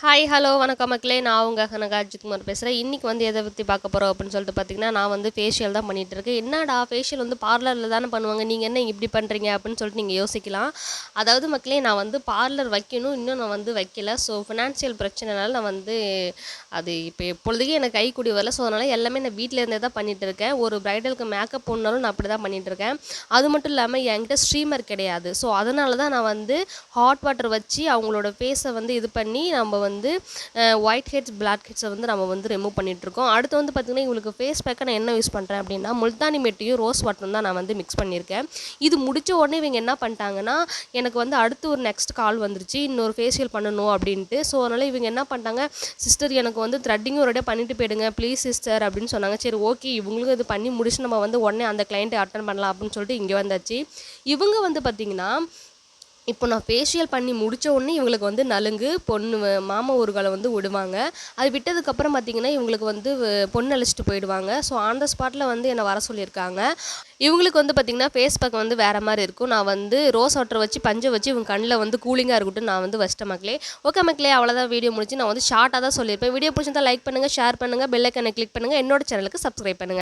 Hi hello வணக்கம் மக்களே. நான் உங்கள் கனகா அஜித்குமார் பேசுகிறேன். இன்றைக்கி வந்து எதை பற்றி பார்க்க போகிறோம் அப்படின்னு சொல்லிட்டு பார்த்தீங்கன்னா, நான் வந்து ஃபேஷியல் தான் பண்ணிகிட்டு இருக்கேன். என்னடா ஃபேஷியல் வந்து பார்லரில் தானே பண்ணுவாங்க, நீங்கள் என்ன இப்படி பண்ணுறீங்க அப்படின்னு சொல்லிட்டு நீங்கள் யோசிக்கலாம். அதாவது மக்களே, நான் வந்து பார்லர் வைக்கணும், இன்னும் நான் வந்து வைக்கல. ஸோ ஃபினான்ஷியல் பிரச்சனைனால நான் வந்து அது இப்போ எப்பொழுதுக்கு எனக்கு கை கூடி வரல. ஸோ அதனால் எல்லாமே நான் வீட்டில் இருந்தே தான் பண்ணிகிட்டு இருக்கேன். ஒரு ப்ரைடலுக்கு மேக்கப் போடனாலும் நான் அப்படி தான் பண்ணிகிட்டு இருக்கேன். அது மட்டும் இல்லாமல் என்கிட்ட ஸ்ட்ரீமர் கிடையாது. ஸோ அதனால தான் நான் வந்து ஹாட் வாட்டர் வச்சு அவங்களோட ஃபேஸை வந்து இது பண்ணி நம்ம வந்து ஒயிட் ஹெட்ஸ் பிளாக் ஹெட்ஸை வந்து நம்ம வந்து ரிமூவ் பண்ணிகிட்ருக்கோம். அடுத்து வந்து பார்த்திங்கன்னா, இவங்களுக்கு ஃபேஸ் பேக்கை நான் என்ன யூஸ் பண்ணுறேன் அப்படின்னா, முல்தானி மெட்டியும் ரோஸ் வாட்டரும் தான் நான் வந்து மிக்ஸ் பண்ணியிருக்கேன். இது முடித்த உடனே இவங்க என்ன பண்ணிட்டாங்கன்னா, எனக்கு வந்து அடுத்து ஒரு நெக்ஸ்ட் கால் வந்துருச்சு, இன்னொரு ஃபேஷியல் பண்ணணும் அப்படின்ட்டு. ஸோ அதனால் இவங்க என்ன பண்ணிட்டாங்க, சிஸ்டர் எனக்கு வந்து த்ரெட்டிங்கும் ஒரேடியாக பண்ணிட்டு போயிடுங்க ப்ளீஸ் சிஸ்டர் அப்படின்னு சொன்னாங்க. சரி ஓகே, இவங்களுக்கும் இது பண்ணி முடிச்சு நம்ம வந்து உடனே அந்த கிளைண்ட்டை அட்டன் பண்ணலாம் அப்படின்னு சொல்லிட்டு இங்கே வந்தாச்சு. இவங்க வந்து பார்த்திங்கன்னா, இப்போ நான் ஃபேஷியல் பண்ணி முடித்த உடனே இவங்களுக்கு வந்து நலுங்கு பொண்ணு மாமா ஊர்வலம் வந்து விடுவாங்க. அது விட்டதுக்கப்புறம் பார்த்திங்கன்னா, இவங்களுக்கு வந்து பொண்ணு அழைச்சிட்டு போயிடுவாங்க. ஸோ ஆன் த ஸ்பாட்டில் வந்து என்னை வர சொல்லியிருக்காங்க. இவங்களுக்கு வந்து பார்த்திங்கன்னா, ஃபேஸ் பேக் வந்து வேறு மாதிரி இருக்கும். நான் வந்து ரோஸ் வாட்டர் வச்சு பஞ்சை வச்சு இவங்க கண்ணில் வந்து கூலிங்காக இருக்கட்டும் நான் வந்து வச்சிட்ட மக்களே. ஓகே மக்களே, அவ்வளோதான் வீடியோ முடிச்சு. நான் வந்து ஷார்ட்டாக தான் சொல்லியிருப்பேன். வீடியோ பிடிச்சிருந்தா லைக் பண்ணுங்கள், ஷேர் பண்ணுங்கள், பெல் ஐக்கானை கிளிக் பண்ணுங்கள், என்னோட சேனலுக்கு சப்ஸ்கிரைப் பண்ணுங்கள்.